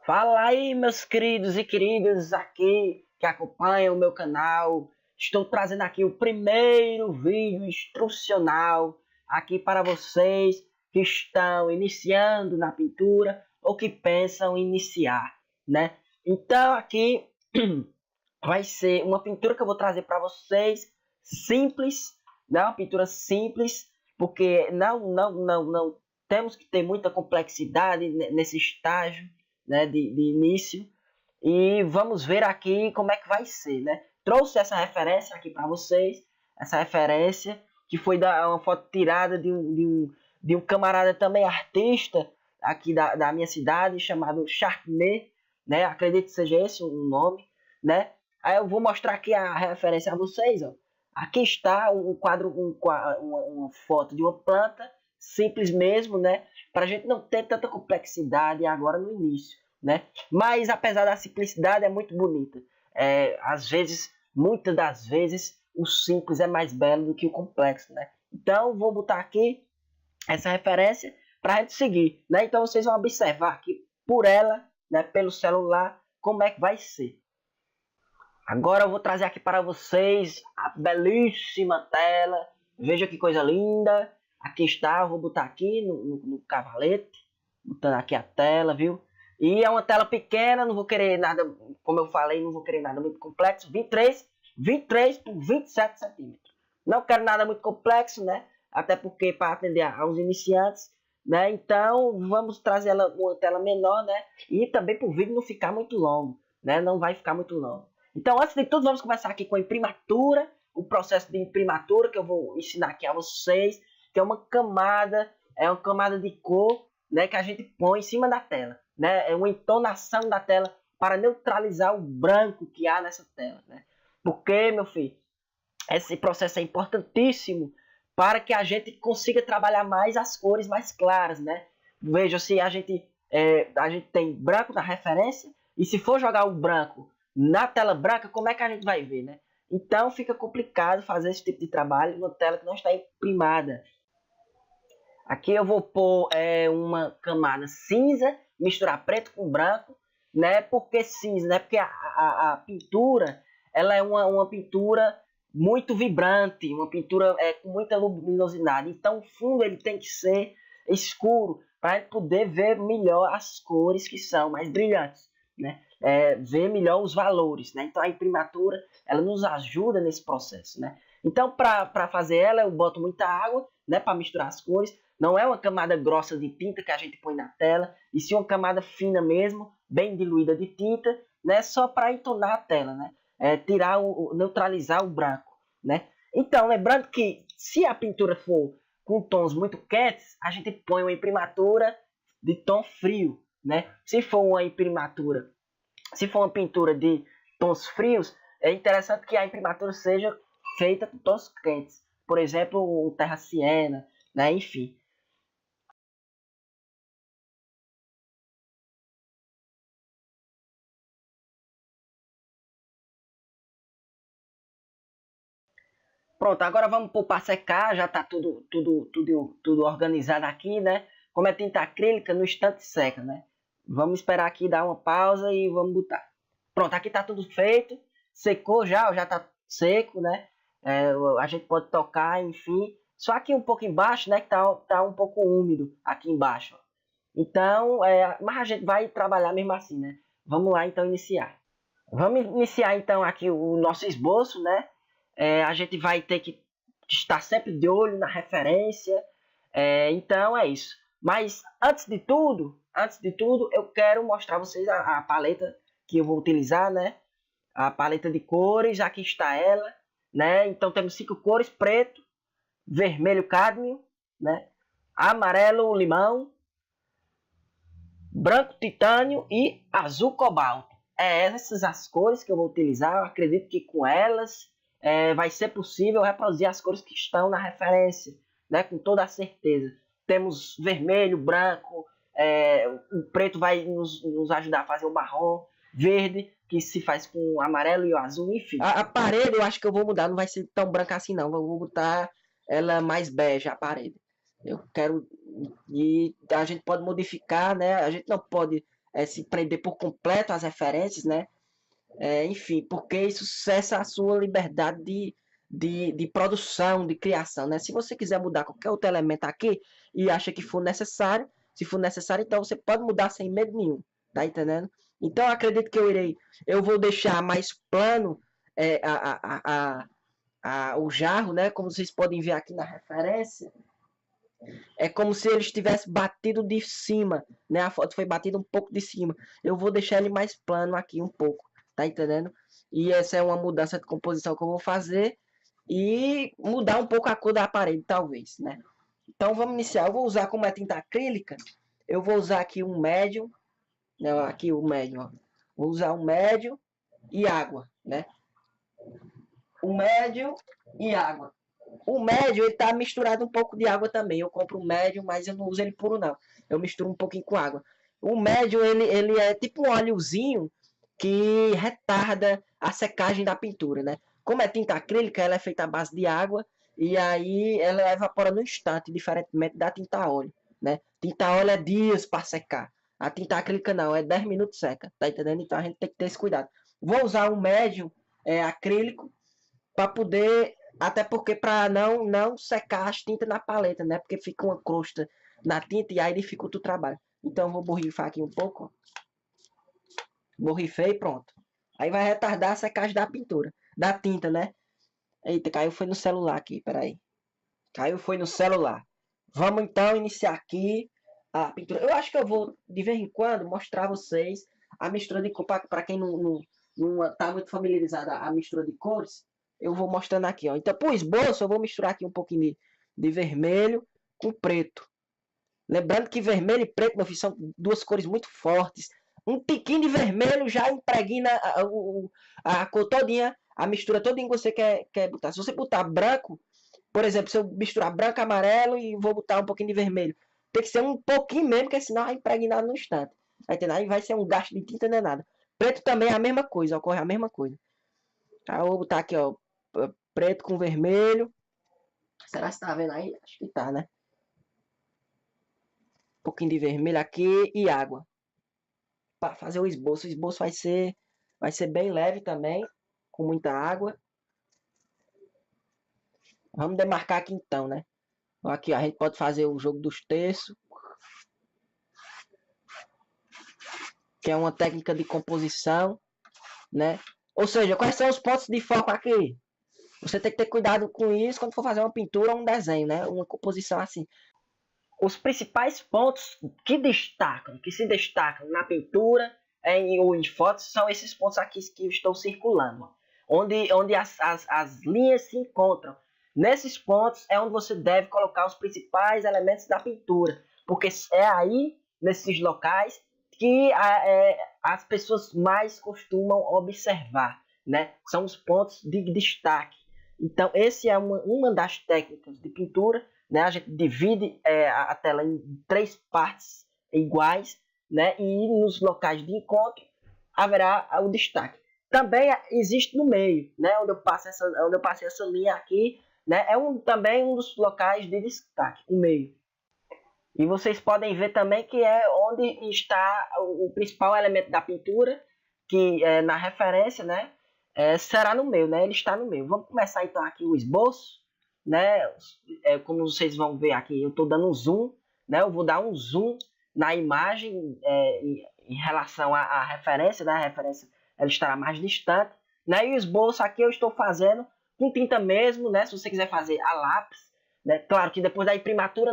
Fala aí, meus queridos e queridas aqui que acompanham o meu canal. Estou trazendo aqui o primeiro vídeo instrucional aqui para vocês que estão iniciando na pintura ou que pensam iniciar, né? Então aqui vai ser uma pintura que eu vou trazer para vocês simples, né? Uma pintura simples, porque não temos que ter muita complexidade nesse estágio, né, de início. E vamos ver aqui como é que vai ser, né? Trouxe essa referência aqui para vocês, essa referência que foi uma foto tirada de um camarada também artista aqui da minha cidade, chamado Charney, né? Acredito que seja esse o nome, né? Aí eu vou mostrar aqui a referência a vocês, ó. Aqui está um quadro, uma foto de uma planta, simples mesmo, né? Para a gente não ter tanta complexidade agora no início, né? Mas apesar da simplicidade é muito bonita. Às vezes, muitas das vezes, o simples é mais belo do que o complexo, né? Então vou botar aqui essa referência para a gente seguir, né? Então vocês vão observar aqui por ela, né? Pelo celular, como é que vai ser. Agora eu vou trazer aqui para vocês a belíssima tela. Veja que coisa linda. Aqui está, eu vou botar aqui no cavalete. Botando aqui a tela, viu? E é uma tela pequena, não vou querer nada, como eu falei, não vou querer nada muito complexo. 23 por 27 centímetros. Não quero nada muito complexo, né? Até porque para atender aos iniciantes, né? Então vamos trazer uma tela menor, né? E também para o vídeo não ficar muito longo, né? Não vai ficar muito longo. Então, antes de tudo, vamos começar aqui com a imprimatura, o processo de imprimatura que eu vou ensinar aqui a vocês, que é uma camada de cor, né, que a gente põe em cima da tela, né? É uma entonação da tela para neutralizar o branco que há nessa tela, né? Porque, meu filho, esse processo é importantíssimo para que a gente consiga trabalhar mais as cores mais claras, né? Veja, se a gente tem branco na referência, e se for jogar o branco na tela branca, como é que a gente vai ver, né? Então fica complicado fazer esse tipo de trabalho numa tela que não está imprimada. Aqui eu vou pôr uma camada cinza, misturar preto com branco, né? Por que cinza? Né? Porque a pintura, ela é uma pintura muito vibrante, uma pintura com muita luminosidade. Então o fundo ele tem que ser escuro para poder ver melhor as cores que são mais brilhantes, né? Ver melhor os valores, né? Então a imprimatura ela nos ajuda nesse processo, né? Então para fazer ela eu boto muita água, né? Para misturar as cores. Não é uma camada grossa de tinta que a gente põe na tela, e sim uma camada fina mesmo, bem diluída de tinta, né? Só para entonar a tela, né? Neutralizar o branco, né? Então, lembrando que se a pintura for com tons muito quentes, a gente põe uma imprimatura de tom frio, né? Se for uma pintura de tons frios, é interessante que a imprimatura seja feita com tons quentes. Por exemplo, um terra siena, né? Enfim. Pronto, agora vamos pôr para secar, já está tudo organizado aqui, né? Como é tinta acrílica, no instante seca, né? Vamos esperar aqui dar uma pausa e vamos botar. Pronto, aqui está tudo feito, secou já está seco, né? A gente pode tocar, enfim. Só aqui um pouco embaixo, né? Que tá um pouco úmido aqui embaixo. Então, mas a gente vai trabalhar mesmo assim, né? Vamos lá então iniciar. Vamos iniciar então aqui o nosso esboço, né? A gente vai ter que estar sempre de olho na referência. Então é isso. Mas antes de tudo, eu quero mostrar a vocês a paleta que eu vou utilizar, né? A paleta de cores, aqui está ela, né? Então temos 5 cores: preto, vermelho cádmio, né? Amarelo limão, branco titânio e azul cobalto. Essas as cores que eu vou utilizar. Eu acredito que com elas vai ser possível reproduzir as cores que estão na referência, né? Com toda a certeza. Temos vermelho, branco, o preto vai nos ajudar a fazer o marrom, verde, que se faz com o amarelo e o azul, enfim. A parede eu acho que eu vou mudar, não vai ser tão branca assim não, eu vou botar ela mais bege, a parede. Eu quero, e a gente pode modificar, né? A gente não pode se prender por completo às referências, né? Enfim, porque isso cessa a sua liberdade de produção, de criação, né? Se você quiser mudar qualquer outro elemento aqui e acha que for necessário, se for necessário, então você pode mudar sem medo nenhum, tá entendendo? Então, acredito que eu vou deixar mais plano o jarro, né? Como vocês podem ver aqui na referência, é como se ele estivesse batido de cima, né? A foto foi batida um pouco de cima. Eu vou deixar ele mais plano aqui um pouco, tá entendendo? E essa é uma mudança de composição que eu vou fazer e mudar um pouco a cor da parede, talvez, né? Então vamos iniciar. Eu vou usar, como é tinta acrílica, eu vou usar aqui um médium, né? Aqui o médium, ó. Vou usar um médium e água, né? O médium e água. O médio, ele tá misturado um pouco de água também. Eu compro o médio, mas eu não uso ele puro, não. Eu misturo um pouquinho com água. O médio, ele é tipo um óleozinho que retarda a secagem da pintura, né? Como é tinta acrílica, ela é feita à base de água e aí ela evapora no instante, diferentemente da tinta a óleo, né? Tinta a óleo é dias para secar. A tinta acrílica não, é 10 minutos seca, tá entendendo? Então a gente tem que ter esse cuidado. Vou usar um médio acrílico para poder, até porque para não secar as tintas na paleta, né? Porque fica uma crosta na tinta e aí dificulta o trabalho. Então vou borrifar aqui um pouco, ó. Borrifei e pronto. Aí vai retardar a secagem da pintura, da tinta, né? Eita, caiu foi no celular aqui, peraí. Caiu foi no celular. Vamos então iniciar aqui a pintura. Eu acho que eu vou, de vez em quando, mostrar a vocês a mistura de cor, para quem não tá muito familiarizado a mistura de cores. Eu vou mostrando aqui, ó. Então, pro esboço, eu vou misturar aqui um pouquinho de vermelho com preto. Lembrando que vermelho e preto, meu filho, são duas cores muito fortes. Um tiquinho de vermelho já impregna a cor todinha, a mistura todinha que você quer botar. Se você botar branco, por exemplo, se eu misturar branco e amarelo e vou botar um pouquinho de vermelho, tem que ser um pouquinho mesmo, porque senão vai impregnar no instante. Aí vai ser um gasto de tinta danado. Preto também é a mesma coisa, ocorre a mesma coisa. Tá, eu vou botar aqui, ó, preto com vermelho. Será que tá vendo aí? Acho que tá, né? Um pouquinho de vermelho aqui e água. Para fazer o esboço. O esboço vai ser bem leve também, com muita água. Vamos demarcar aqui então, né? Aqui ó, a gente pode fazer o jogo dos terços, que é uma técnica de composição, né? Ou seja, quais são os pontos de foco aqui? Você tem que ter cuidado com isso quando for fazer uma pintura ou um desenho, né? Uma composição assim. Os principais pontos que se destacam na pintura ou em fotos são esses pontos aqui que estão circulando, onde as linhas se encontram. Nesses pontos é onde você deve colocar os principais elementos da pintura, porque é aí, nesses locais, que as pessoas mais costumam observar, né? São os pontos de destaque. Então, esse é uma das técnicas de pintura, né? A gente divide a tela em 3 partes iguais, né? E nos locais de encontro haverá o destaque. Também existe no meio, né? Onde eu passei essa linha aqui, né? Também um dos locais de destaque, o meio. E vocês podem ver também que é onde está o principal elemento da pintura, que na referência, né? Será no meio, né? Ele está no meio. Vamos começar então aqui o esboço, né? Como vocês vão ver aqui, eu estou dando um zoom, né? Eu vou dar um zoom na imagem em relação à referência, né? A referência ela estará mais distante, né? E o esboço aqui eu estou fazendo com tinta mesmo, né? Se você quiser fazer a lápis, né? Claro que depois da imprimatura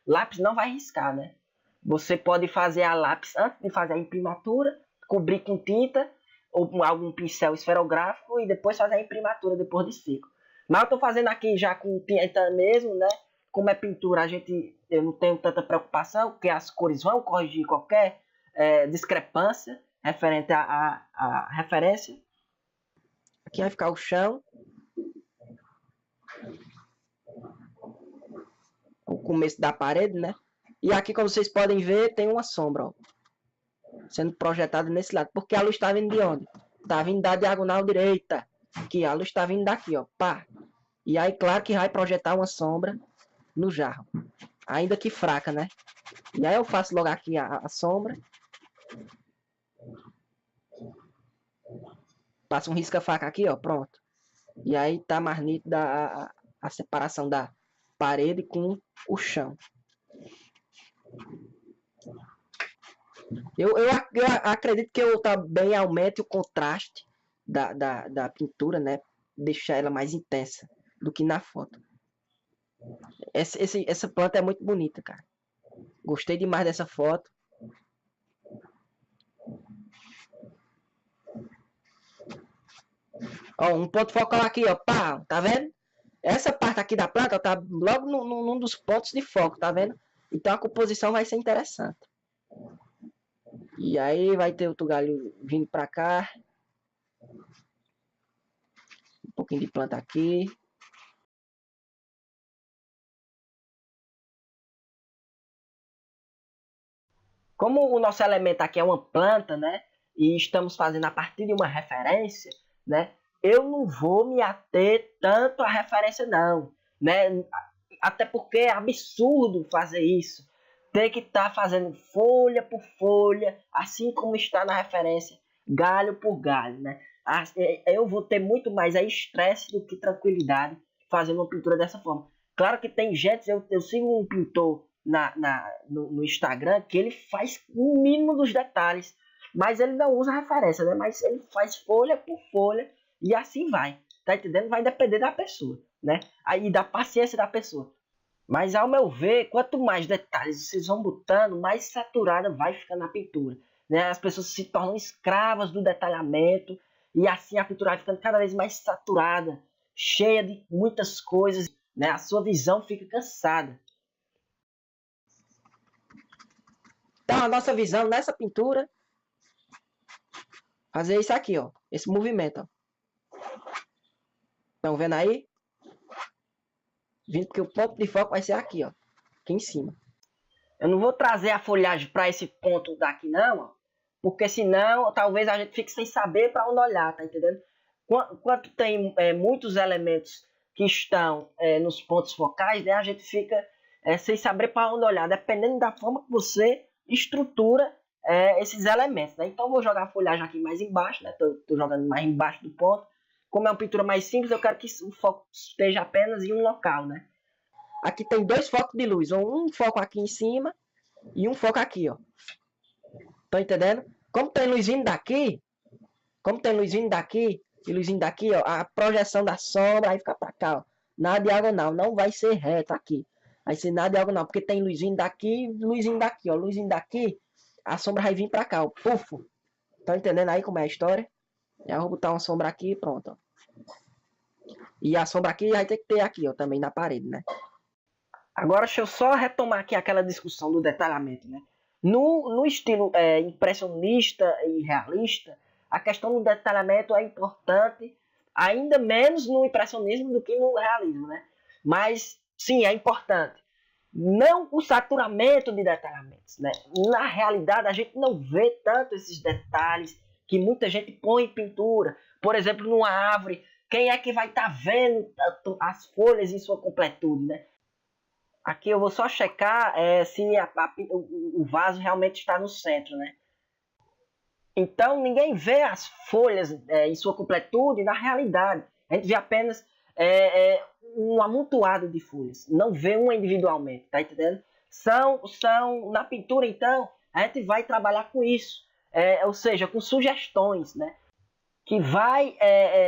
lápis não vai riscar, né? Você pode fazer a lápis antes de fazer a imprimatura, cobrir com tinta ou com algum pincel esferográfico e depois fazer a imprimatura depois de seco. Mas eu estou fazendo aqui já com tinta mesmo, né? Como é pintura, eu não tenho tanta preocupação, porque as cores vão corrigir qualquer discrepância referente à referência. Aqui vai ficar o chão. O começo da parede, né? E aqui, como vocês podem ver, tem uma sombra, ó, sendo projetada nesse lado. Porque a luz está vindo de onde? Está vindo da diagonal direita. Aqui, a luz está vindo daqui, ó. Pá. E aí, claro que vai projetar uma sombra no jarro. Ainda que fraca, né? E aí eu faço logo aqui a sombra. Passa um risca-faca aqui, ó, pronto. E aí tá mais nítida a separação da parede com o chão. Eu acredito que eu também aumente o contraste da pintura, né? Deixar ela mais intensa do que na foto. Essa planta é muito bonita, cara. Gostei demais dessa foto. Ó, um ponto focal aqui, ó, pá, tá vendo? Essa parte aqui da planta tá logo num dos pontos de foco, tá vendo? Então a composição vai ser interessante. E aí vai ter outro galho vindo pra cá. Um pouquinho de planta aqui. Como o nosso elemento aqui é uma planta, né? E estamos fazendo a partir de uma referência, né? Eu não vou me ater tanto à referência, não, né? Até porque é absurdo fazer isso. Ter que estar fazendo folha por folha, assim como está na referência, galho por galho, né? Eu vou ter muito mais estresse do que tranquilidade fazendo uma pintura dessa forma. Claro que tem gente, eu sigo um pintor no Instagram que ele faz o mínimo dos detalhes, mas ele não usa referência, né? Mas ele faz folha por folha e assim vai, tá entendendo? Vai depender da pessoa, né? Aí da paciência da pessoa. Mas ao meu ver, quanto mais detalhes vocês vão botando, mais saturada vai ficando a pintura, né? As pessoas se tornam escravas do detalhamento e assim a pintura vai ficando cada vez mais saturada, cheia de muitas coisas, né? A sua visão fica cansada. Então a nossa visão nessa pintura, fazer isso aqui, ó, esse movimento, ó. Estão vendo aí? Vindo porque o ponto de foco vai ser aqui, ó, aqui em cima. Eu não vou trazer a folhagem para esse ponto daqui não, ó, porque senão talvez a gente fique sem saber para onde olhar, tá entendendo? Quando tem muitos elementos que estão nos pontos focais, né, a gente fica sem saber para onde olhar, dependendo da forma que você estrutura esses elementos, né? Então eu vou jogar a folhagem aqui mais embaixo, né? Tô jogando mais embaixo do ponto. Como é uma pintura mais simples, eu quero que o foco esteja apenas em um local, né? Aqui tem dois focos de luz, um foco aqui em cima e um foco aqui, ó. Tô entendendo? Como tem luz vindo daqui, e luzinho daqui, ó, a projeção da sombra vai ficar pra cá, ó, na diagonal, não vai ser reto aqui, vai ser na diagonal, porque tem luzinho daqui, luzinho daqui, ó, luzinho daqui, a sombra vai vir pra cá, ó, pufo. Tá entendendo aí como é a história? Eu vou botar uma sombra aqui e pronto, ó. E a sombra aqui vai ter que ter aqui, ó, também na parede, né? Agora deixa eu só retomar aqui aquela discussão do detalhamento, né? No estilo impressionista e realista, a questão do detalhamento é importante, ainda menos no impressionismo do que no realismo, né? Mas, sim, é importante. Não o saturamento de detalhamentos, né? Na realidade, a gente não vê tanto esses detalhes que muita gente põe em pintura. Por exemplo, numa árvore, quem é que vai estar vendo as folhas em sua completude, né? Aqui eu vou só checar se o vaso realmente está no centro, né? Então ninguém vê as folhas em sua completude na realidade. A gente vê apenas um amontoado de folhas. Não vê uma individualmente, tá entendendo? Na pintura, então, a gente vai trabalhar com isso. Ou seja, com sugestões, né? Que vai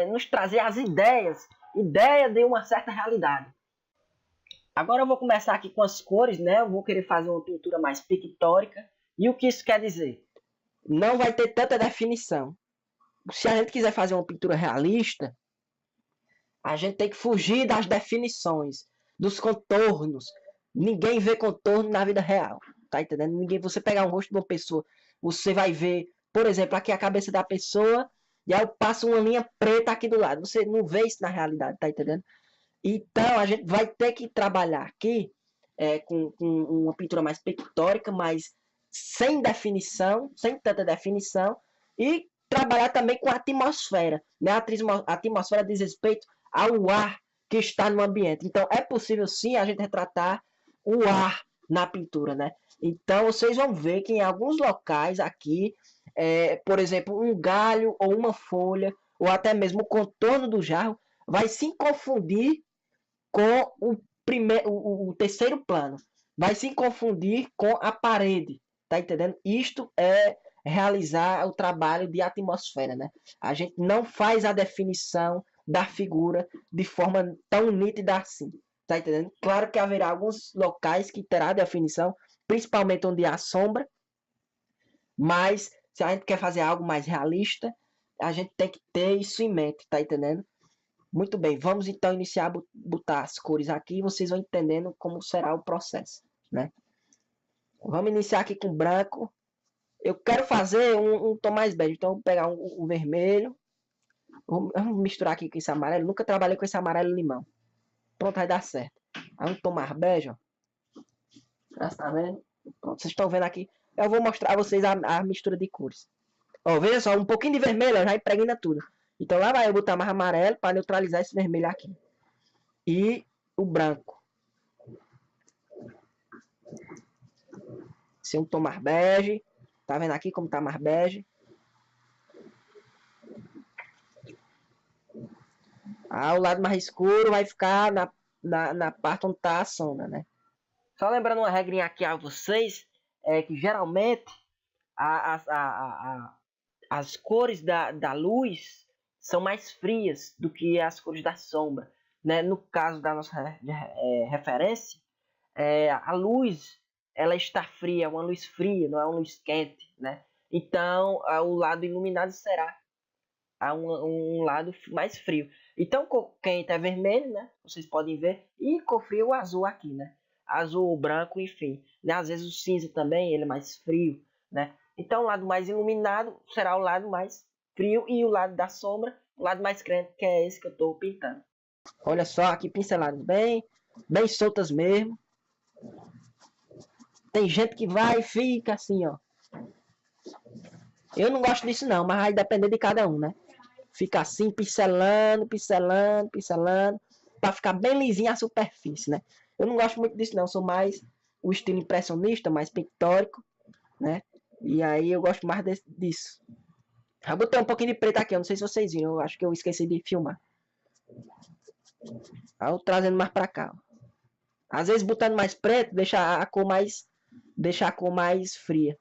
nos trazer as ideias de uma certa realidade. Agora eu vou começar aqui com as cores, né? Eu vou querer fazer uma pintura mais pictórica. E o que isso quer dizer? Não vai ter tanta definição. Se a gente quiser fazer uma pintura realista, a gente tem que fugir das definições, dos contornos. Ninguém vê contorno na vida real, tá entendendo? Você pegar um rosto de uma pessoa, você vai ver, por exemplo, aqui a cabeça da pessoa, e aí eu passo uma linha preta aqui do lado. Você não vê isso na realidade, tá entendendo? Então a gente vai ter que trabalhar aqui com uma pintura mais pictórica, mas sem definição, sem tanta definição, e trabalhar também com a atmosfera, né? A atmosfera diz respeito ao ar que está no ambiente. Então é possível sim a gente retratar o ar na pintura, né? Então vocês vão ver que em alguns locais aqui, por exemplo, um galho ou uma folha, ou até mesmo o contorno do jarro, vai se confundir com o terceiro plano. Vai se confundir com a parede. Tá entendendo? Isto é realizar o trabalho de atmosfera, né? A gente não faz a definição da figura de forma tão nítida assim. Tá entendendo? Claro que haverá alguns locais que terá definição, principalmente onde há sombra, mas se a gente quer fazer algo mais realista, a gente tem que ter isso em mente, tá entendendo? Muito bem, vamos então iniciar a botar as cores aqui e vocês vão entendendo como será o processo, né? Vamos iniciar aqui com branco. Eu quero fazer um tom mais bege, então eu vou pegar um vermelho. Vamos misturar aqui com esse amarelo. Nunca trabalhei com esse amarelo limão. Pronto, vai dar certo. Aí um tom mais bege, ó. Já está vendo? Pronto, vocês estão vendo aqui. Eu vou mostrar a vocês a mistura de cores. Ó, veja só, um pouquinho de vermelho, ó, já impregna tudo. Então lá vai eu botar mais amarelo para neutralizar esse vermelho aqui. E o branco. Esse é um tom mais bege. Tá vendo aqui como tá mais bege? O lado mais escuro vai ficar na parte onde tá a sombra, né? Só lembrando uma regrinha aqui a vocês, é que geralmente as cores da luz são mais frias do que as cores da sombra, né? No caso da nossa referência, a luz ela está fria, é uma luz fria, não é uma luz quente, né? Então o lado iluminado será um lado mais frio. Então cor quente é vermelho, né? Vocês podem ver, e cor fria o azul aqui, né? Azul, branco, enfim. Né? Às vezes o cinza também ele é mais frio, né? Então o lado mais iluminado será o lado mais frio e o lado da sombra, o lado mais quente, que é esse que eu estou pintando. Olha só aqui pinceladas bem soltas mesmo. Tem gente que vai e fica assim, ó. Eu não gosto disso não, mas vai depender de cada um, né? Fica assim, pincelando, para ficar bem lisinha a superfície, né? Eu não gosto muito disso não, sou mais o estilo impressionista, mais pictórico, né? E aí eu gosto mais disso. Eu botei um pouquinho de preto aqui, eu não sei se vocês viram, eu acho que eu esqueci de filmar. Aí eu trazendo mais pra cá, ó. Às vezes botando mais preto, deixa a cor mais fria.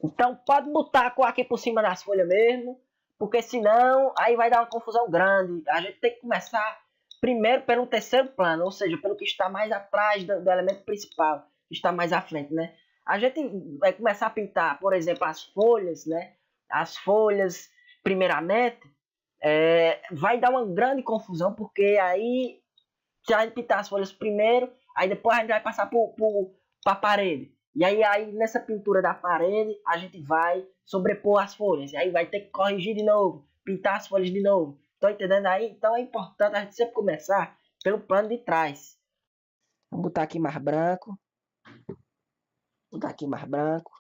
Então pode botar a cor aqui por cima das folhas mesmo, porque senão aí vai dar uma confusão grande. A gente tem que começar primeiro pelo terceiro plano, ou seja, pelo que está mais atrás do elemento principal, que está mais à frente, né? A gente vai começar a pintar, por exemplo, as folhas, né? As folhas, primeiramente, vai dar uma grande confusão, porque aí, se a gente pintar as folhas primeiro, aí depois a gente vai passar para a parede. E aí nessa pintura da parede a gente vai sobrepor as folhas. E aí vai ter que corrigir de novo, pintar as folhas de novo. Estão entendendo aí? Então é importante a gente sempre começar pelo plano de trás. Vamos botar aqui mais branco. Botar aqui mais branco.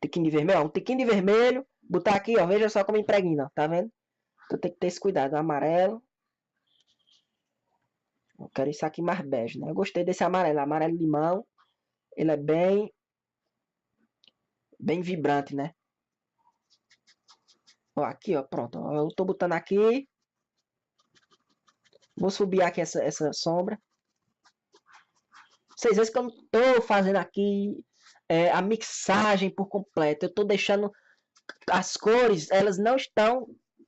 Tiquinho de vermelho, ó, um tiquinho de vermelho. Botar aqui, ó, veja só como impregna, ó, tá vendo? Então tem que ter esse cuidado. Amarelo. Eu quero isso aqui mais bege, né? Eu gostei desse amarelo, amarelo limão. Ele é bem vibrante, né? Ó, aqui, ó, pronto. Ó, eu tô botando aqui. Vou subir aqui essa sombra. Vocês veem que eu não tô fazendo aqui a mixagem por completo. Eu tô deixando as cores, elas não estão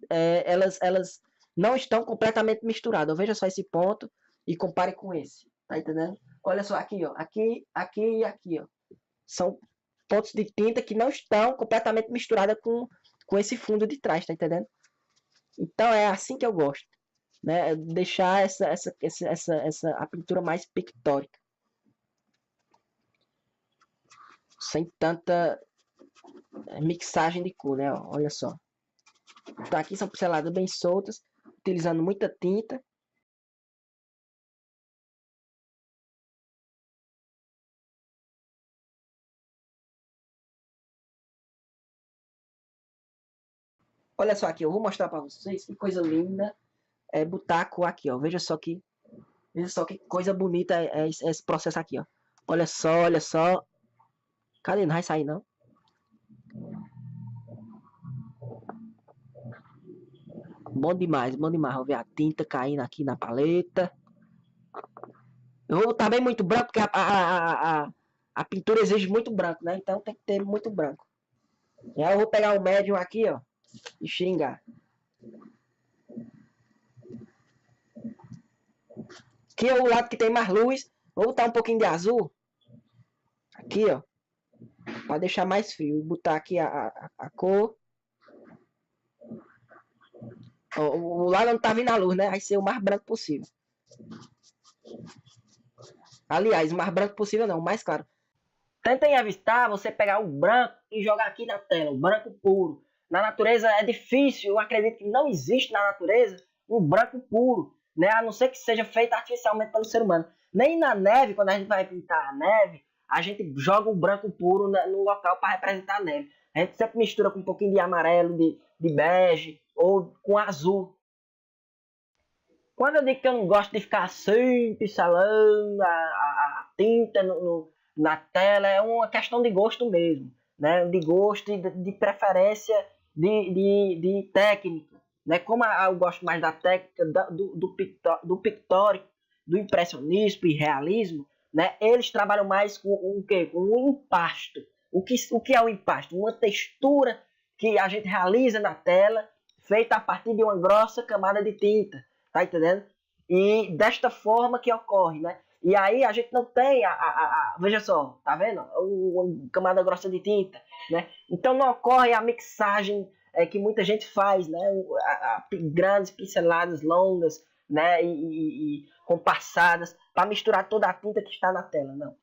elas não estão completamente misturadas. Veja só esse ponto e compare com esse. Tá entendendo? Olha só aqui, ó. Aqui e aqui, ó. São pontos de tinta que não estão completamente misturadas com esse fundo de trás, tá entendendo? Então é assim que eu gosto, né? Deixar a pintura mais pictórica, sem tanta mixagem de cor, né? Olha só. Então aqui são pinceladas bem soltas, utilizando muita tinta. Olha só aqui, eu vou mostrar para vocês que coisa linda é botar a cor aqui, ó. Veja só que Veja só que coisa bonita é esse processo aqui, ó. Olha só, olha só. Cadê? Não vai sair, não. Bom demais, bom demais. Vou ver a tinta caindo aqui na paleta. Eu vou botar bem muito branco, porque a pintura exige muito branco, né? Então tem que ter muito branco. E aí eu vou pegar o médium aqui, ó, e xingar. Aqui é o lado que tem mais luz. Vou botar um pouquinho de azul. Aqui, ó. Para deixar mais frio. Vou botar aqui a cor. O lado não tá vindo a luz, né? Vai ser o mais branco possível. Aliás, o mais branco possível não, o mais claro. Tentem evitar você pegar o branco e jogar aqui na tela, o branco puro. Na natureza é difícil, eu acredito que não existe na natureza um branco puro, né? A não ser que seja feito artificialmente pelo ser humano. Nem na neve, quando a gente vai pintar a neve, a gente joga o branco puro no local para representar a neve. A gente sempre mistura com um pouquinho de amarelo, de bege ou com azul. Quando eu digo que eu não gosto de ficar assim, pincelando a tinta na tela, é uma questão de gosto mesmo, né? De gosto e de preferência de técnica. Né? Como eu gosto mais da técnica do pictórico, do impressionismo e realismo, né? Eles trabalham mais com o quê? Com o impasto. O que é o impasto? Uma textura que a gente realiza na tela, feita a partir de uma grossa camada de tinta. Tá entendendo? E desta forma que ocorre, né? E aí a gente não tem veja só, tá vendo? Uma camada grossa de tinta, né? Então não ocorre a mixagem que muita gente faz, né? Grandes pinceladas longas, né? E compassadas para misturar toda a tinta que está na tela, não.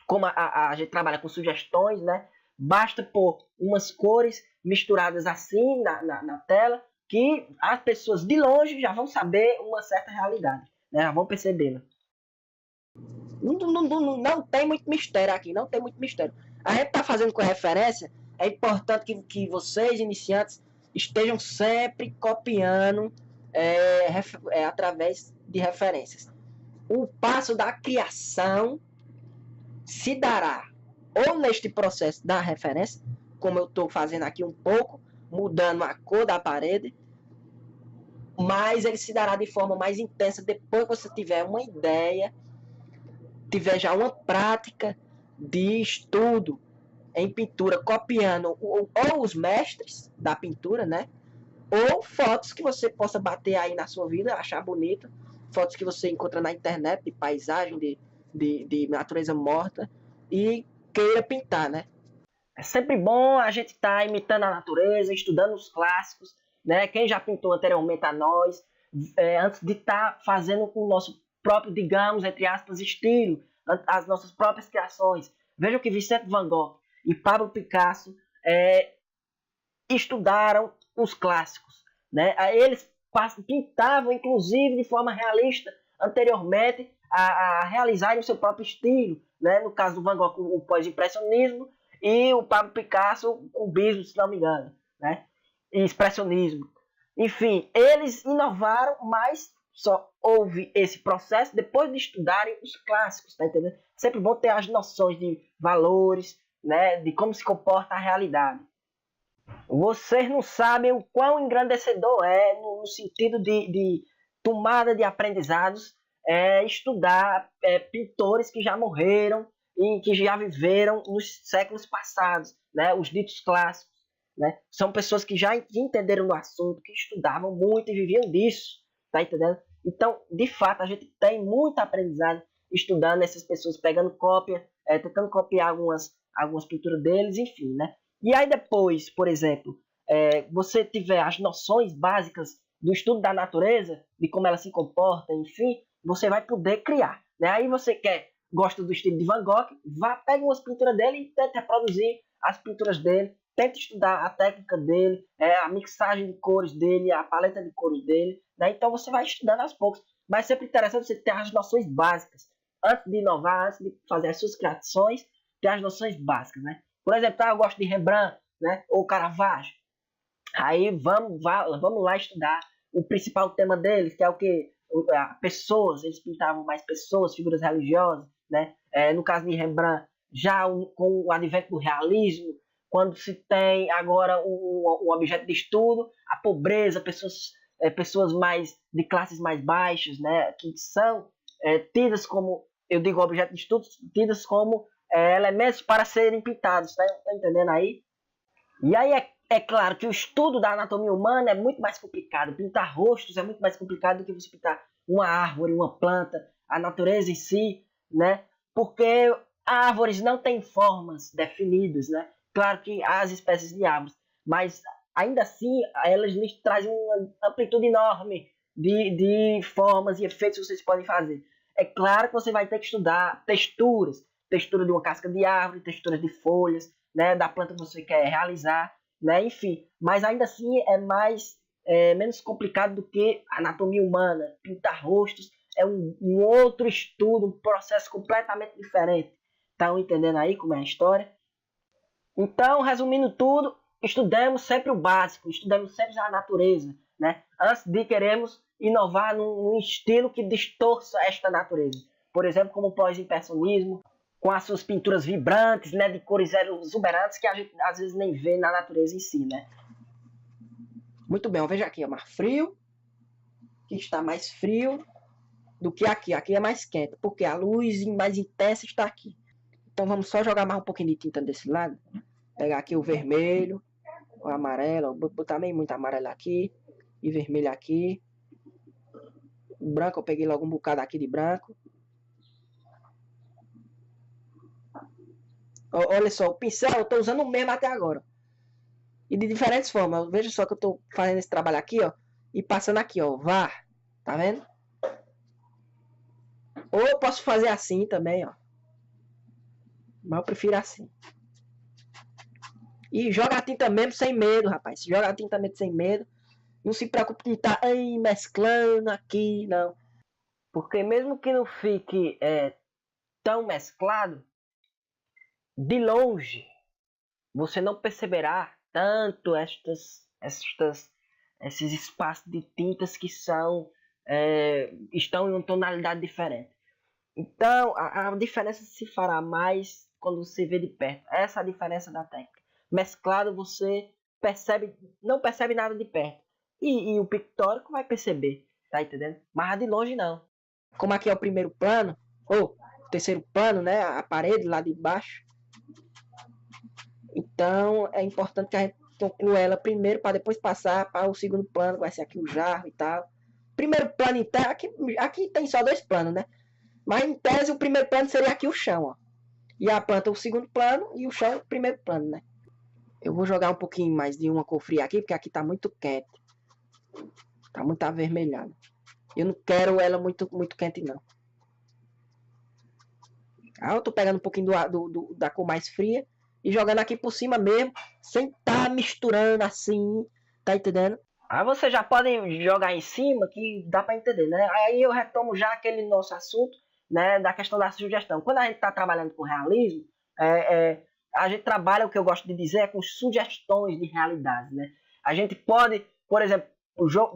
Como a gente trabalha com sugestões, né? Basta pôr umas cores misturadas assim na tela, que as pessoas de longe já vão saber uma certa realidade, né? Já vão percebê-la. Não tem muito mistério aqui, não tem muito mistério. A gente está fazendo com referência, é importante que vocês, iniciantes, estejam sempre copiando através de referências. O passo da criação se dará ou neste processo da referência, como eu estou fazendo aqui um pouco, mudando a cor da parede, mas ele se dará de forma mais intensa depois que você tiver uma ideia, tiver já uma prática de estudo em pintura, copiando ou os mestres da pintura, né? Ou fotos que você possa bater aí na sua vida, achar bonita, fotos que você encontra na internet, de paisagem, de natureza morta, e queira pintar, né? É sempre bom a gente estar imitando a natureza, estudando os clássicos, né? Quem já pintou anteriormente a nós, antes de estar fazendo com o nosso próprio, digamos, entre aspas, estilo, as nossas próprias criações. Vejam que Vicente Van Gogh e Pablo Picasso estudaram os clássicos, né? Eles pintavam, inclusive, de forma realista, anteriormente, a realizarem o seu próprio estilo, né? No caso do Van Gogh, o pós-impressionismo, e o Pablo Picasso, o cubismo, se não me engano, né? E expressionismo. Enfim, eles inovaram, mas só houve esse processo depois de estudarem os clássicos, tá entendendo? Sempre bom ter as noções de valores, né? De como se comporta a realidade. Vocês não sabem o quão engrandecedor é, no sentido de tomada de aprendizados, estudar pintores que já morreram e que já viveram nos séculos passados, né? Os ditos clássicos. Né? São pessoas que já entenderam do assunto, que estudavam muito e viviam disso. Tá entendendo? Então, de fato, a gente tem muito aprendizado estudando essas pessoas, pegando cópia, tentando copiar algumas pinturas deles, enfim, né? E aí depois, por exemplo, você tiver as noções básicas do estudo da natureza, de como ela se comporta, enfim, você vai poder criar. Né? Aí você gosta do estilo de Van Gogh, pega umas pinturas dele e tenta reproduzir as pinturas dele, tenta estudar a técnica dele, a mixagem de cores dele, a paleta de cores dele. Né? Então você vai estudando aos poucos. Mas sempre interessante você ter as noções básicas. Antes de inovar, antes de fazer as suas criações, ter as noções básicas. Né? Por exemplo, eu gosto de Rembrandt, né? Ou Caravaggio. Aí vamos lá estudar o principal tema deles, que é o que? pessoas, eles pintavam mais pessoas, figuras religiosas, né? No caso de Rembrandt, já com o advento do realismo, quando se tem agora o objeto de estudo, a pobreza, pessoas mais de classes mais baixas, né? Que são tidas como, eu digo objeto de estudo, tidas como elementos para serem pintados, tá entendendo aí? E aí é claro que o estudo da anatomia humana é muito mais complicado. Pintar rostos é muito mais complicado do que você pintar uma árvore, uma planta, a natureza em si, né? Porque árvores não têm formas definidas, né? Claro que há as espécies de árvores, mas ainda assim elas lhes trazem uma amplitude enorme de formas e efeitos que vocês podem fazer. É claro que você vai ter que estudar texturas, textura de uma casca de árvore, textura de folhas, né, da planta que você quer realizar, né, enfim. Mas ainda assim menos complicado do que a anatomia humana. Pintar rostos é um outro estudo, um processo completamente diferente. Estão entendendo aí como é a história? Então, resumindo tudo, estudemos sempre o básico, estudemos sempre a natureza, né? Antes de queremos inovar num estilo que distorça esta natureza. Por exemplo, como o pós-impressionismo, com as suas pinturas vibrantes, né, de cores exuberantes que a gente às vezes nem vê na natureza em si, né? Muito bem, veja aqui, é mais frio, que está mais frio do que aqui. Aqui é mais quente, porque a luz mais intensa está aqui. Então vamos só jogar mais um pouquinho de tinta desse lado. Pegar aqui o vermelho, o amarelo, botar meio muito amarelo aqui e vermelho aqui. O branco, eu peguei logo um bocado aqui de branco. Olha só, o pincel eu estou usando o mesmo até agora. E de diferentes formas. Veja só que eu estou fazendo esse trabalho aqui, ó. E passando aqui, ó. VAR. Tá vendo? Ou eu posso fazer assim também, ó. Mas eu prefiro assim. E joga a tinta mesmo sem medo, rapaz. Joga a tinta mesmo sem medo. Não se preocupe de estar aí mesclando aqui, não. Porque mesmo que não fique tão mesclado, de longe você não perceberá tanto esses espaços de tintas que estão em uma tonalidade diferente. Então a diferença se fará mais quando você vê de perto. Essa é a diferença da técnica. Mesclado você não percebe nada de perto. E o pictórico vai perceber, tá entendendo? Mas de longe não. Como aqui é o primeiro plano, ou o terceiro plano, né? A parede lá de baixo. Então é importante que a gente conclua ela primeiro para depois passar para o segundo plano, que vai ser aqui o jarro e tal. Primeiro plano então, aqui tem só dois planos, né? Mas em tese o primeiro plano seria aqui o chão, ó. E a planta o segundo plano e o chão o primeiro plano, né? Eu vou jogar um pouquinho mais de uma cor fria aqui, porque aqui tá muito quente. Tá muito avermelhado. Eu não quero ela muito quente, não. Aí eu tô pegando um pouquinho da cor mais fria e jogando aqui por cima mesmo, sem tá misturando assim, tá entendendo? Aí você já pode jogar em cima que dá para entender, né? Aí eu retomo já aquele nosso assunto, né, da questão da sugestão. Quando a gente está trabalhando com realismo, a gente trabalha, o que eu gosto de dizer, com sugestões de realidade, né? A gente pode, por exemplo,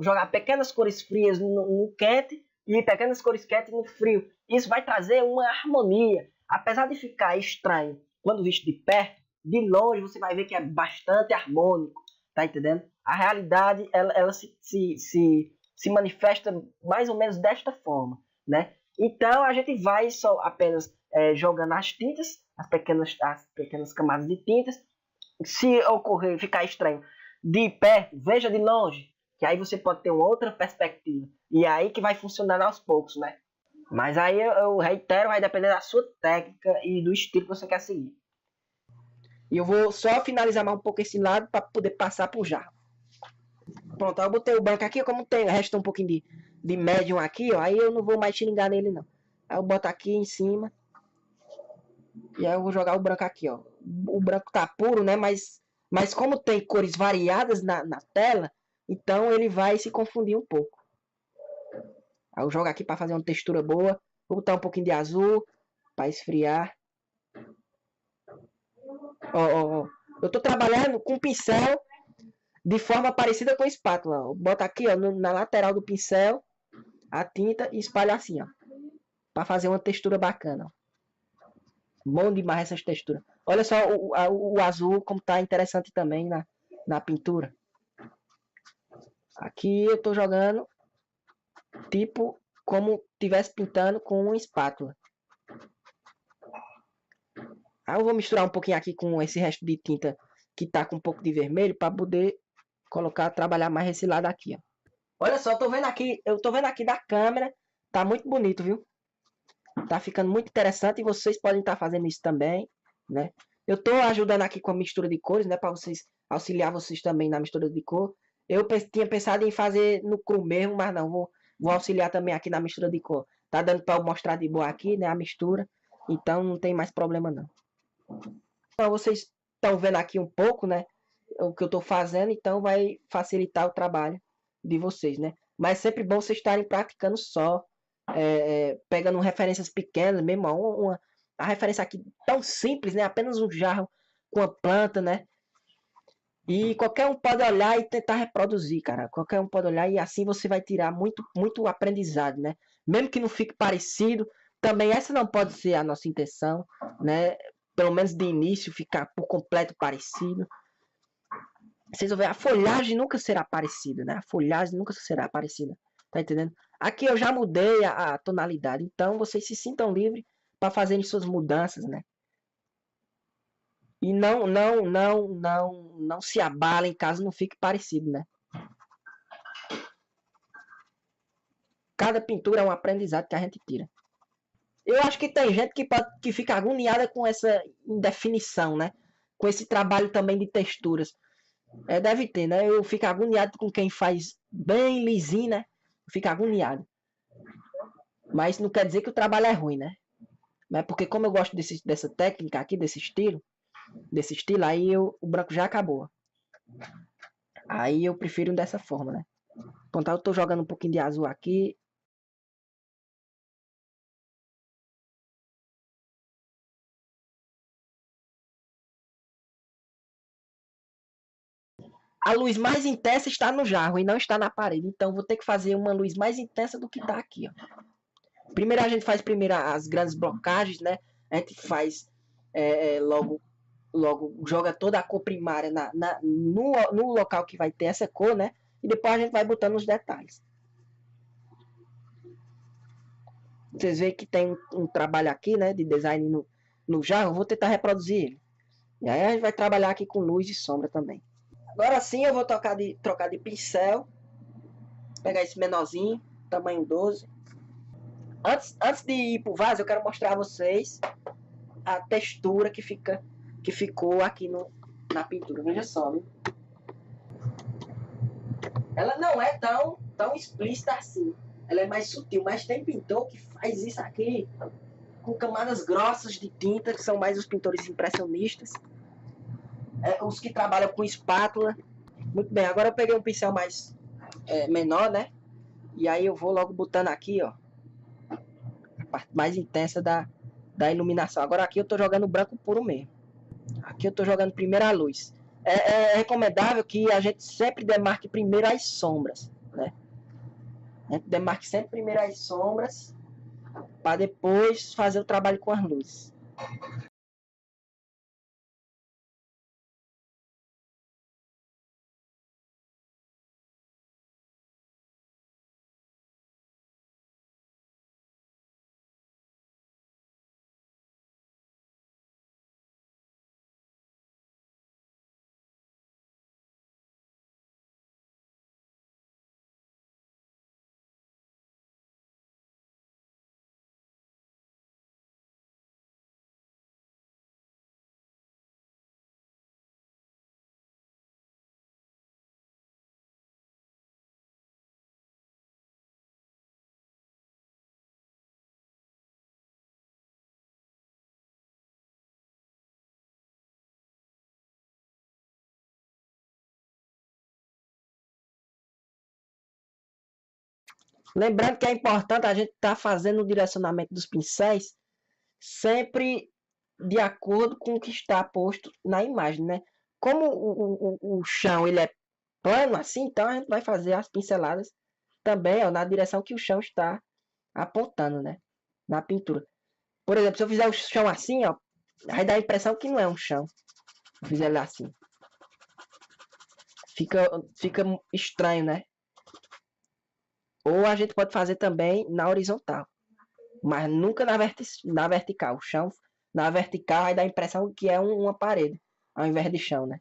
jogar pequenas cores frias no quente e pequenas cores quentes no frio. Isso vai trazer uma harmonia. Apesar de ficar estranho quando visto de perto, de longe você vai ver que é bastante harmônico, tá entendendo? A realidade ela se manifesta mais ou menos desta forma, né? Então a gente vai só apenas jogando as tintas, as pequenas camadas de tintas. Se ocorrer ficar estranho de perto, veja de longe, que aí você pode ter uma outra perspectiva. E é aí que vai funcionando aos poucos, né? Mas aí eu reitero, vai depender da sua técnica e do estilo que você quer seguir. E eu vou só finalizar mais um pouco esse lado para poder passar pro jarro. Pronto, eu botei o branco aqui, como tem, resta um pouquinho de médium aqui, ó, aí eu não vou mais xingar nele não. Aí eu boto aqui em cima. E aí eu vou jogar o branco aqui, ó. O branco tá puro, né, mas como tem cores variadas na tela, então ele vai se confundir um pouco. Aí eu jogo aqui para fazer uma textura boa. Vou botar um pouquinho de azul para esfriar. Ó. Eu tô trabalhando com pincel de forma parecida com espátula. Bota aqui, ó, na lateral do pincel. a tinta e espalha assim, ó. Pra fazer uma textura bacana. Bom demais essas texturas. Olha só o azul como tá interessante também na pintura. Aqui eu tô jogando tipo como tivesse pintando com uma espátula. Aí eu vou misturar um pouquinho aqui com esse resto de tinta que tá com um pouco de vermelho para poder trabalhar mais esse lado aqui, ó. Olha só, eu tô vendo aqui da câmera, tá muito bonito, viu? Tá ficando muito interessante e vocês podem estar fazendo isso também, né? Eu tô ajudando aqui com a mistura de cores, né, para vocês auxiliar vocês também na mistura de cor. Eu tinha pensado em fazer no cru mesmo, mas não, vou auxiliar também aqui na mistura de cor. Tá dando para eu mostrar de boa aqui, né, a mistura. Então não tem mais problema não. Então vocês estão vendo aqui um pouco, né, o que eu tô fazendo, então vai facilitar o trabalho de vocês, né? Mas é sempre bom vocês estarem praticando só, pegando referências pequenas, mesmo a referência aqui tão simples, né? Apenas um jarro com a planta, né? E qualquer um pode olhar e tentar reproduzir, cara. Qualquer um pode olhar e assim você vai tirar muito aprendizado, né? Mesmo que não fique parecido, também essa não pode ser a nossa intenção, né? Pelo menos de início ficar por completo parecido. Vocês vão ver, a folhagem nunca será parecida, né? A folhagem nunca será parecida, tá entendendo? Aqui eu já mudei a tonalidade, então vocês se sintam livres para fazerem suas mudanças, né? E não se abalem caso não fique parecido, né? Cada pintura é um aprendizado que a gente tira. Eu acho que tem gente que fica agoniada com essa indefinição, né? Com esse trabalho também de texturas. Deve ter, né? Eu fico agoniado com quem faz bem lisinho, né? Fica agoniado. Mas não quer dizer que o trabalho é ruim, né? Mas porque como eu gosto dessa técnica aqui, desse estilo, aí o branco já acabou. Aí eu prefiro dessa forma, né? Então tá, eu tô jogando um pouquinho de azul aqui. A luz mais intensa está no jarro e não está na parede. Então vou ter que fazer uma luz mais intensa do que está aqui, ó. Primeiro a gente faz as grandes blocagens, né? A gente faz logo joga toda a cor primária no local que vai ter essa cor, né? E depois a gente vai botando os detalhes. Vocês veem que tem um trabalho aqui, né? De design no jarro. Eu vou tentar reproduzir ele. E aí a gente vai trabalhar aqui com luz e sombra também. Agora sim eu vou trocar de pincel. Pegar esse menorzinho, tamanho 12. Antes de ir pro vaso, eu quero mostrar a vocês a textura que ficou aqui na pintura. Veja só, viu? Ela não é tão explícita assim. Ela é mais sutil, mas tem pintor que faz isso aqui com camadas grossas de tinta, que são mais os pintores impressionistas. Os que trabalham com espátula. Muito bem, agora eu peguei um pincel mais menor, né? E aí eu vou logo botando aqui, ó, a parte mais intensa da iluminação. Agora aqui eu tô jogando branco puro mesmo. Aqui eu tô jogando primeiro a luz. É recomendável que a gente sempre demarque primeiro as sombras, né? A gente demarque sempre primeiro as sombras para depois fazer o trabalho com as luzes. Lembrando que é importante a gente estar fazendo o direcionamento dos pincéis sempre de acordo com o que está posto na imagem, né? Como o chão ele é plano assim, então a gente vai fazer as pinceladas também, ó, na direção que o chão está apontando, né? Na pintura. Por exemplo, se eu fizer o chão assim, ó, vai dar a impressão que não é um chão. Se eu fizer ele assim. Fica estranho, né? Ou a gente pode fazer também na horizontal. Mas nunca na vertical. O chão, na vertical, vai dar a impressão que é uma parede. Ao invés de chão, né?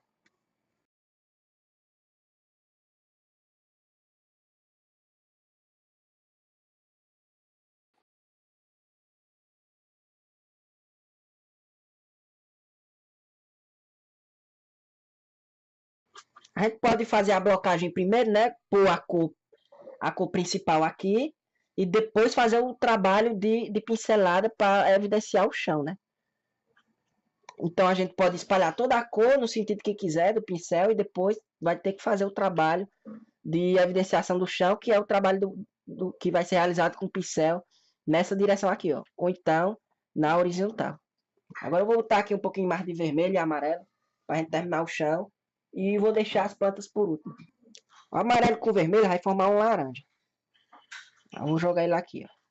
A gente pode fazer a blocagem primeiro, né? Pôr a cor principal aqui. E depois fazer o trabalho de pincelada para evidenciar o chão, né? Então a gente pode espalhar toda a cor no sentido que quiser do pincel e depois vai ter que fazer o trabalho de evidenciação do chão, que é o trabalho do que vai ser realizado com o pincel nessa direção aqui, ó. Ou então na horizontal. Agora eu vou botar aqui um pouquinho mais de vermelho e amarelo para a gente terminar o chão e vou deixar as plantas por último. O amarelo com o vermelho vai formar um laranja. Eu vou jogar ele aqui, ó.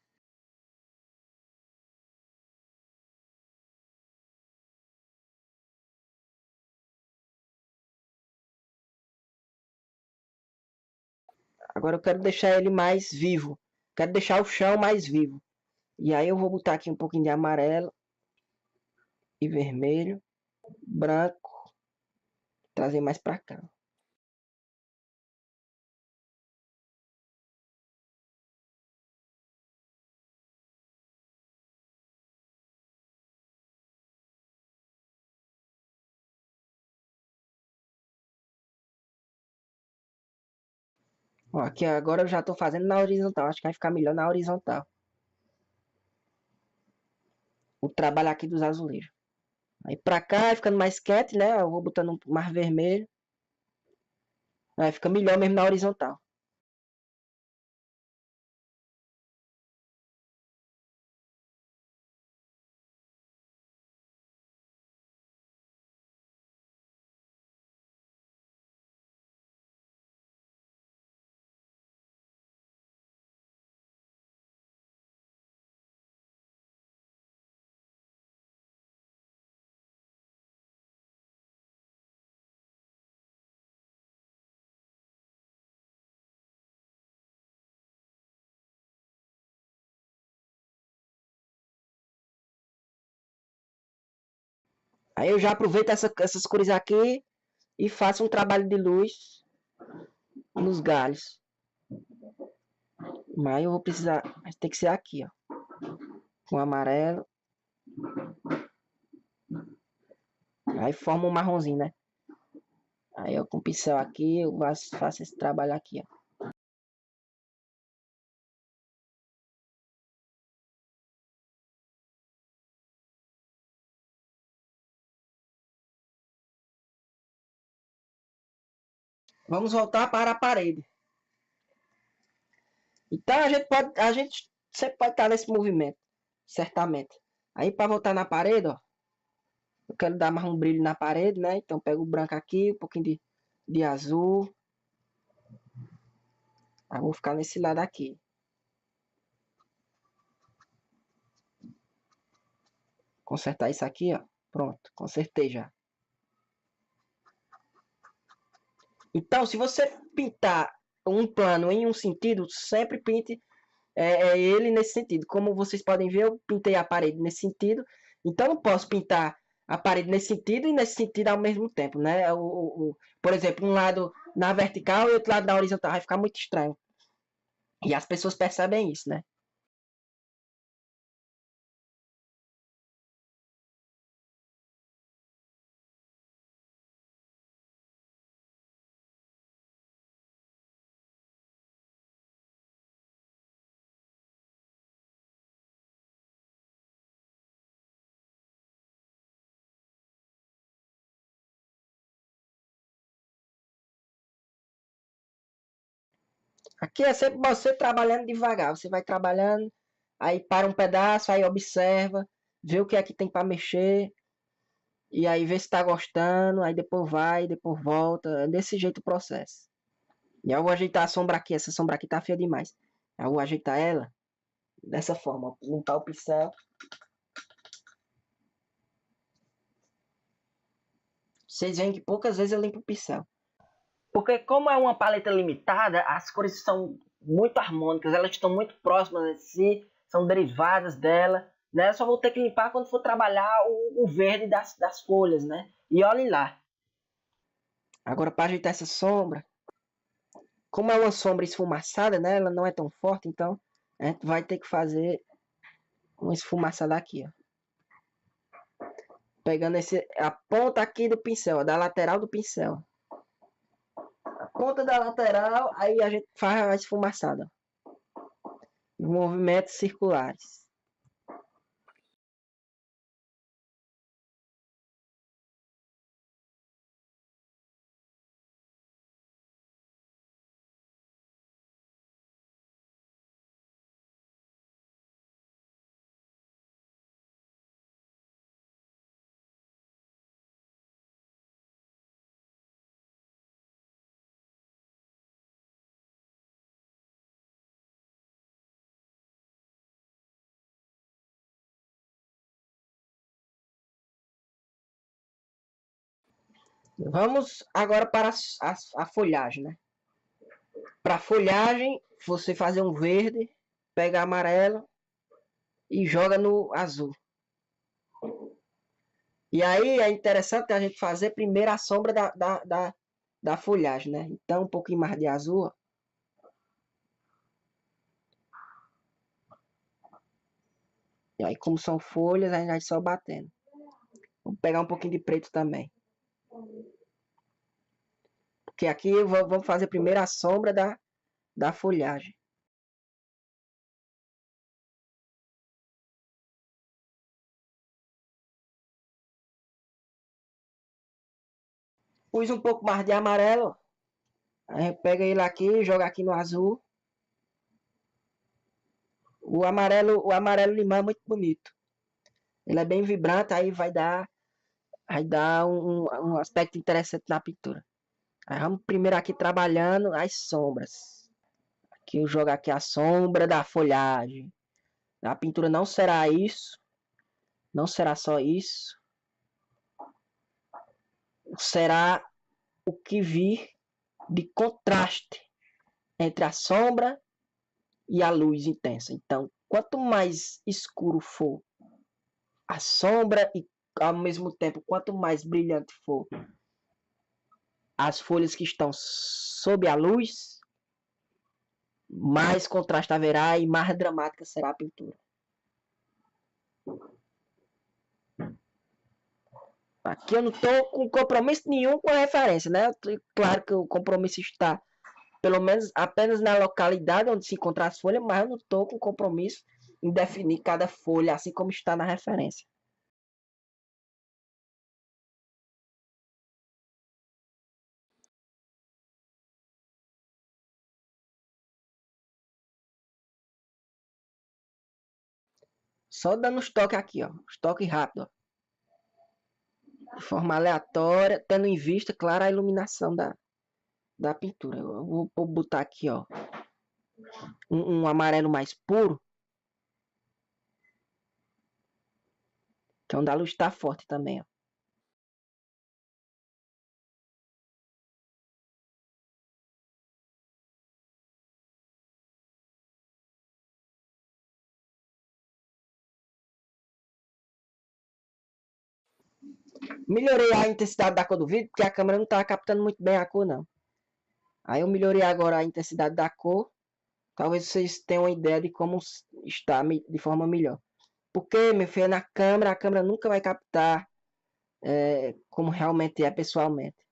Agora eu quero deixar ele mais vivo. Quero deixar o chão mais vivo. E aí eu vou botar aqui um pouquinho de amarelo e vermelho, branco, trazer mais para cá. Ó, aqui agora eu já estou fazendo na horizontal. Acho que vai ficar melhor na horizontal. O trabalho aqui dos azulejos. Aí pra cá, ficando mais quente, né? Eu vou botando mais vermelho. Aí fica melhor mesmo na horizontal. Aí eu já aproveito essas cores aqui e faço um trabalho de luz nos galhos. Mas eu vou precisar, mas tem que ser aqui, ó. Com amarelo. Aí forma um marronzinho, né? Aí eu com o pincel aqui, eu faço esse trabalho aqui, ó. Vamos voltar para a parede. Então a gente sempre pode estar nesse movimento, certamente. Aí para voltar na parede, ó, eu quero dar mais um brilho na parede, né? Então pego o branco aqui, um pouquinho de azul. Aí vou ficar nesse lado aqui. Consertar isso aqui, ó. Pronto, consertei já. Então, se você pintar um plano em um sentido, sempre pinte ele nesse sentido. Como vocês podem ver, eu pintei a parede nesse sentido. Então, não posso pintar a parede nesse sentido e nesse sentido ao mesmo tempo, né? Por exemplo, um lado na vertical e outro lado na horizontal. Vai ficar muito estranho. E as pessoas percebem isso, né? Aqui é sempre você trabalhando devagar. Você vai trabalhando, aí para um pedaço, aí observa, vê o que é que tem para mexer, e aí vê se está gostando, aí depois vai, depois volta. É desse jeito o processo. E eu vou ajeitar a sombra aqui. Essa sombra aqui tá feia demais. Eu vou ajeitar ela dessa forma. Ó. Limpar o pincel. Vocês veem que poucas vezes eu limpo o pincel. Porque como é uma paleta limitada, as cores são muito harmônicas, elas estão muito próximas de si, são derivadas dela, né? Eu só vou ter que limpar quando for trabalhar o verde das folhas, né? E olhem lá. Agora para ajeitar essa sombra, como é uma sombra esfumaçada, né? Ela não é tão forte, então a gente vai ter que fazer uma esfumaçada aqui, ó. Pegando a ponta aqui do pincel, ó, da lateral do pincel. A ponta da lateral, aí a gente faz a esfumaçada. Movimentos circulares. Vamos agora para a folhagem, né? Para folhagem, você fazer um verde, pega amarelo e joga no azul. E aí é interessante a gente fazer primeiro a sombra da folhagem, né? Então um pouquinho mais de azul. Ó. E aí como são folhas, a gente vai só batendo. Vou pegar um pouquinho de preto também. Porque aqui vamos fazer primeiro a sombra da folhagem. Pus um pouco mais de amarelo. A gente pega ele aqui e joga aqui no azul. O amarelo limão é muito bonito. Ele é bem vibrante, aí vai dar um aspecto interessante na pintura. Aí vamos primeiro aqui trabalhando as sombras. Aqui eu jogo aqui a sombra da folhagem. A pintura não será isso. Não será só isso. Será o que vir de contraste entre a sombra e a luz intensa. Então, quanto mais escuro for a sombra e ao mesmo tempo, quanto mais brilhante for as folhas que estão sob a luz, mais contraste haverá e mais dramática será a pintura. Aqui eu não estou com compromisso nenhum com a referência, né? Claro que o compromisso está, pelo menos, apenas na localidade onde se encontram as folhas, mas eu não estou com compromisso em definir cada folha, assim como está na referência. Só dando os toques aqui, ó. Os toques rápidos, ó. De forma aleatória, tendo em vista, claro, a iluminação da pintura. Eu vou botar aqui, ó, um amarelo mais puro, que é onde a luz está forte também, ó. Melhorei a intensidade da cor do vídeo, porque a câmera não estava captando muito bem a cor, não. Aí eu melhorei agora a intensidade da cor. Talvez vocês tenham uma ideia de como está de forma melhor. Porque, meu filho, na câmera, a câmera nunca vai captar como realmente é pessoalmente.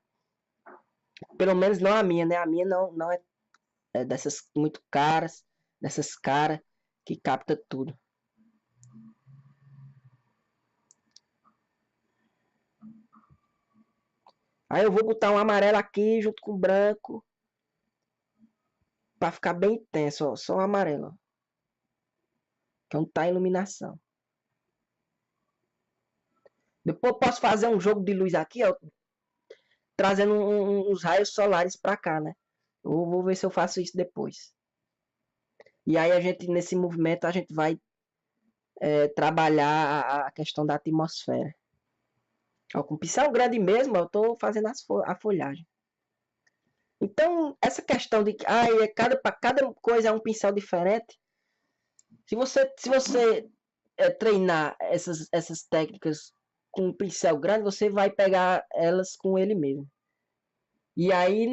Pelo menos não a minha, né? A minha não é dessas muito caras, dessas caras que capta tudo. Aí eu vou botar um amarelo aqui junto com o branco. Pra ficar bem intenso, ó. Só o amarelo, ó. Que é onde tá a iluminação. Depois eu posso fazer um jogo de luz aqui, ó. Trazendo uns raios solares pra cá, né? Eu vou ver se eu faço isso depois. E aí a gente, nesse movimento, a gente vai trabalhar a questão da atmosfera. Ó, com pincel grande mesmo, eu tô fazendo a folhagem. Então, essa questão de que cada coisa é um pincel diferente. Se você treinar essas técnicas com um pincel grande, você vai pegar elas com ele mesmo. E aí,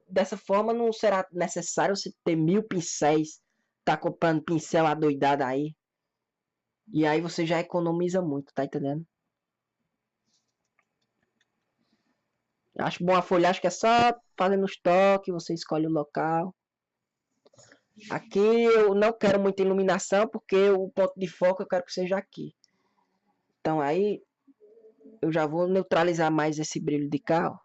dessa forma, não será necessário você ter 1000 pincéis, tá comprando pincel adoidado aí. E aí você já economiza muito, tá entendendo? Acho bom a folhagem que é só fazendo os toques, você escolhe o local. Aqui eu não quero muita iluminação, porque o ponto de foco eu quero que seja aqui. Então aí eu já vou neutralizar mais esse brilho de cá, ó.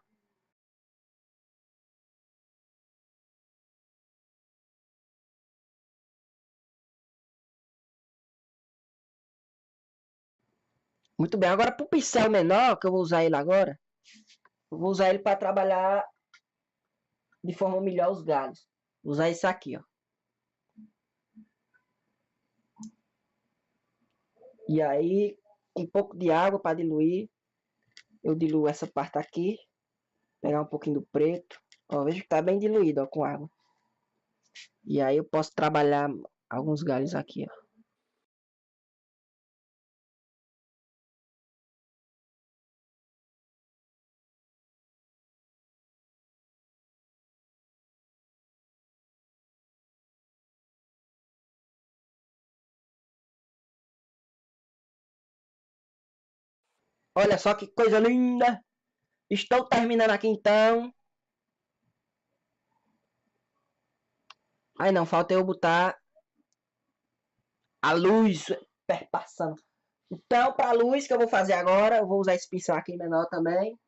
Muito bem, agora para o pincel menor, que eu vou usar ele agora, eu vou usar ele para trabalhar de forma melhor os galhos. Vou usar esse aqui, ó. E aí, um pouco de água para diluir. Eu diluo essa parte aqui. Pegar um pouquinho do preto. Ó, veja que tá bem diluído, ó, com água. E aí eu posso trabalhar alguns galhos aqui, ó. Olha só que coisa linda! Estou terminando aqui então. Aí não, falta eu botar a luz perpassando. Então, para a luz que eu vou fazer agora, eu vou usar esse pincel aqui menor também.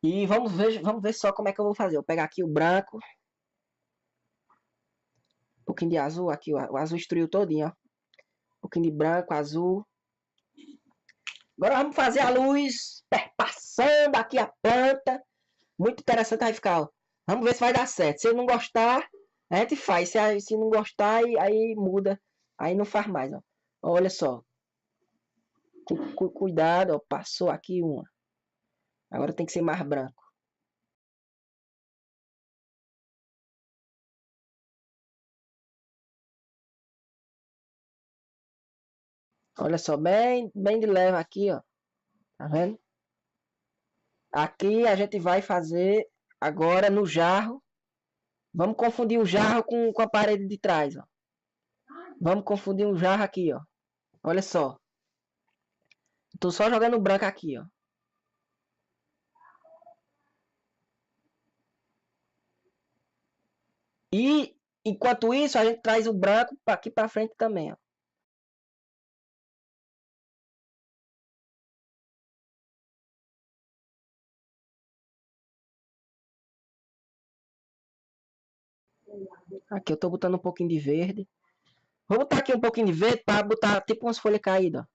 E vamos ver só como é que eu vou fazer. Eu vou pegar aqui o branco. Um pouquinho de azul aqui, o azul destruiu todinho, ó. Um pouquinho de branco, azul. Agora vamos fazer a luz perpassando aqui a planta. Muito interessante vai ficar, ó. Vamos ver se vai dar certo. Se eu não gostar, a gente faz. Se não gostar, aí muda. Aí não faz mais, ó. Olha só. Cuidado, ó. Passou aqui uma. Agora tem que ser mais branco. Olha só, bem de leve aqui, ó. Tá vendo? Aqui a gente vai fazer agora no jarro. Vamos confundir o jarro com a parede de trás, ó. Vamos confundir um jarro aqui, ó. Olha só. Tô só jogando branco aqui, ó. E enquanto isso, a gente traz o branco aqui pra frente também, ó. Aqui eu tô botando um pouquinho de verde. Vou botar aqui um pouquinho de verde para botar tipo umas folhas caídas, ó.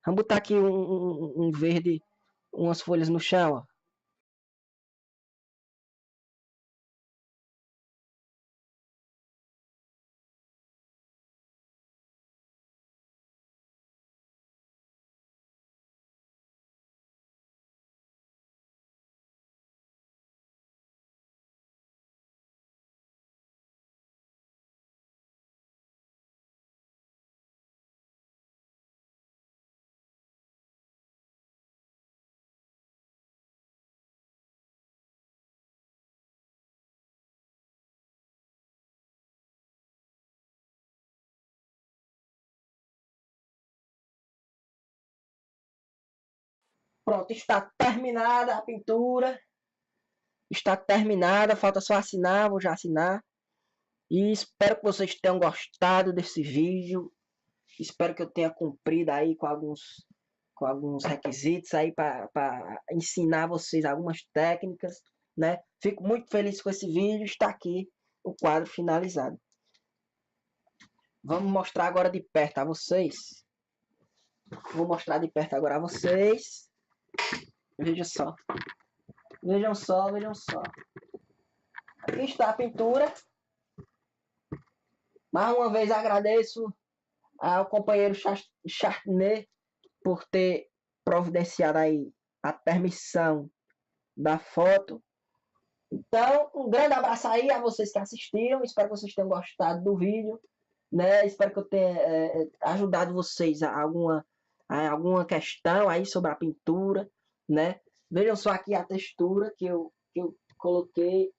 Vamos botar aqui um verde, umas folhas no chão, ó. Pronto, está terminada a pintura. Está terminada, falta só assinar, vou já assinar. E espero que vocês tenham gostado desse vídeo. Espero que eu tenha cumprido aí com alguns requisitos aí para ensinar vocês algumas técnicas, né? Fico muito feliz com esse vídeo. Está aqui o quadro finalizado. Vamos mostrar agora de perto a vocês. Vou mostrar de perto agora a vocês. Veja só. Vejam só, vejam só. Aqui está a pintura. Mais uma vez agradeço ao companheiro Chartner por ter providenciado aí a permissão da foto. Então, um grande abraço aí a vocês que assistiram. Espero que vocês tenham gostado do vídeo, né? Espero que eu tenha ajudado vocês a alguma questão aí sobre a pintura, né? Vejam só aqui a textura que eu coloquei.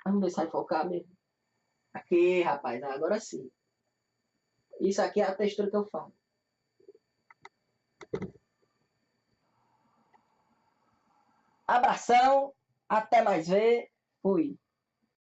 Vamos ver se vai focar mesmo. Aqui, rapaz, agora sim. Isso aqui é a textura que eu faço. Abração, até mais ver. Fui.